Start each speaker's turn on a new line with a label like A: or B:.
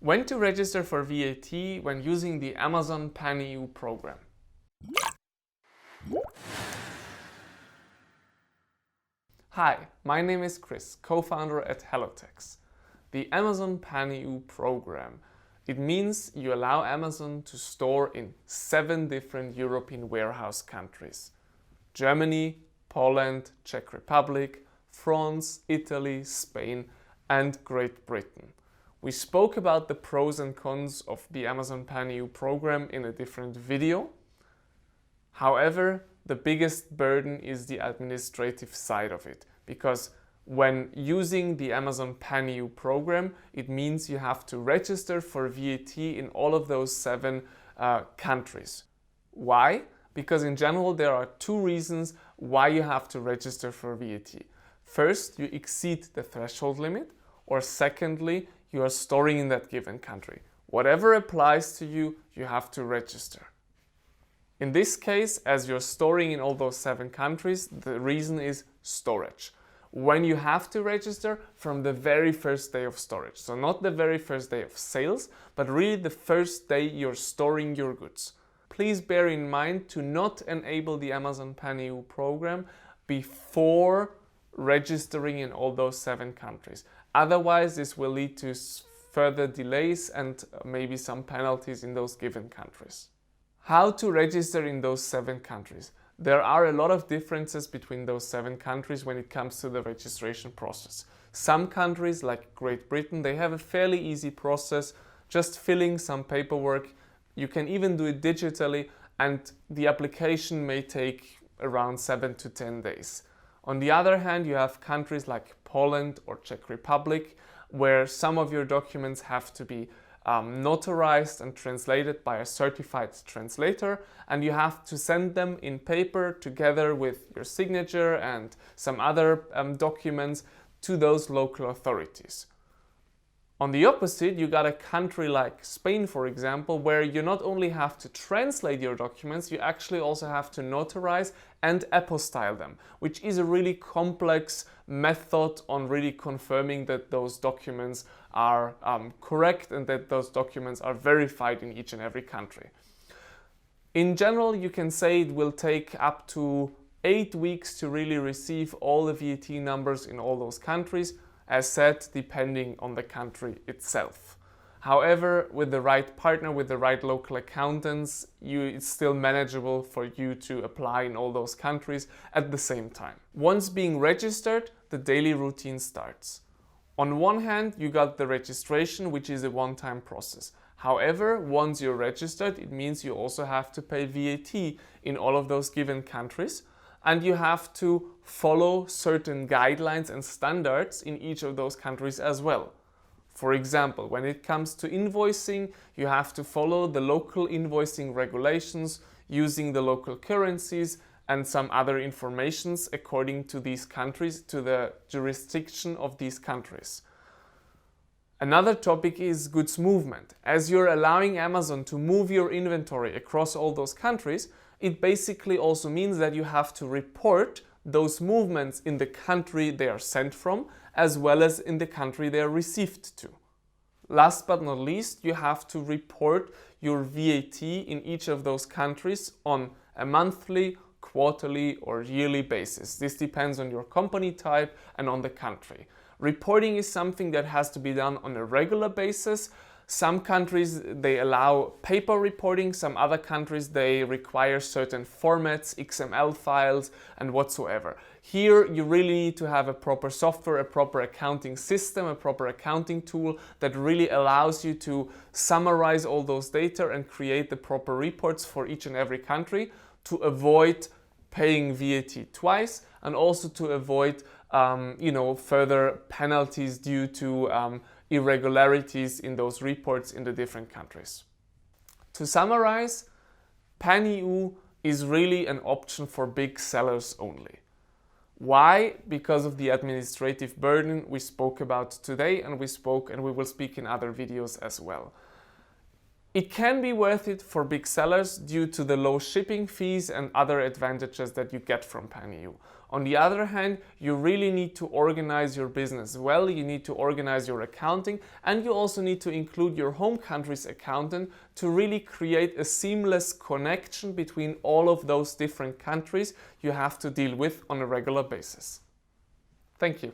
A: When to register for VAT when using the Amazon Pan-EU program. Hi, my name is Chris, co-founder at hellotax. The Amazon Pan-EU program. It means you allow Amazon to store in 7 different European warehouse countries. Germany, Poland, Czech Republic, France, Italy, Spain and Great Britain. We spoke about the pros and cons of the Amazon Pan-EU program in a different video. However, the biggest burden is the administrative side of it, because when using the Amazon Pan-EU program, it means you have to register for VAT in all of those 7 countries. Why? Because in general there are 2 reasons why you have to register for VAT. First, you exceed the threshold limit, or secondly, you are storing in that given country. Whatever applies to you, you have to register. In this case, as you're storing in all those 7 countries, the reason is storage. When you have to register from the very first day of storage. So not the very first day of sales, but really the first day you're storing your goods. Please bear in mind to not enable the Amazon Pan-EU program before registering in all those 7 countries. Otherwise, this will lead to further delays and maybe some penalties in those given countries. How to register in those 7 countries? There are a lot of differences between those 7 countries when it comes to the registration process. Some countries, like Great Britain, they have a fairly easy process, just filling some paperwork. You can even do it digitally, and the application may take around 7 to 10 days. On the other hand, you have countries like Poland or Czech Republic, where some of your documents have to be notarized and translated by a certified translator, and you have to send them in paper together with your signature and some other documents to those local authorities. On the opposite, you got a country like Spain, for example, where you not only have to translate your documents, you actually also have to notarize and apostille them, which is a really complex method on really confirming that those documents are correct and that those documents are verified in each and every country. In general, you can say it will take up to 8 weeks to really receive all the VAT numbers in all those countries, as said, depending on the country itself. However, with the right partner, with the right local accountants, it's still manageable for you to apply in all those countries at the same time. Once being registered, the daily routine starts. On one hand, you got the registration, which is a one-time process. However, once you're registered, it means you also have to pay VAT in all of those given countries, and you have to follow certain guidelines and standards in each of those countries as well. For example, when it comes to invoicing, you have to follow the local invoicing regulations using the local currencies and some other informations according to these countries, to the jurisdiction of these countries. Another topic is goods movement. As you're allowing Amazon to move your inventory across all those countries, it basically also means that you have to report those movements in the country they are sent from, as well as in the country they are received to. Last but not least, you have to report your VAT in each of those countries on a monthly, quarterly or yearly basis. This depends on your company type and on the country. Reporting is something that has to be done on a regular basis. Some countries, they allow paper reporting, some other countries, they require certain formats, XML files and whatsoever. Here you really need to have a proper software, a proper accounting system, a proper accounting tool that really allows you to summarize all those data and create the proper reports for each and every country to avoid paying VAT twice, and also to avoid further penalties due to irregularities in those reports in the different countries. To summarize, Pan-EU is really an option for big sellers only. Why? Because of the administrative burden we spoke about today, and we will speak in other videos as well. It can be worth it for big sellers due to the low shipping fees and other advantages that you get from Pan-EU. On the other hand, you really need to organize your business well, you need to organize your accounting, and you also need to include your home country's accountant to really create a seamless connection between all of those different countries you have to deal with on a regular basis. Thank you.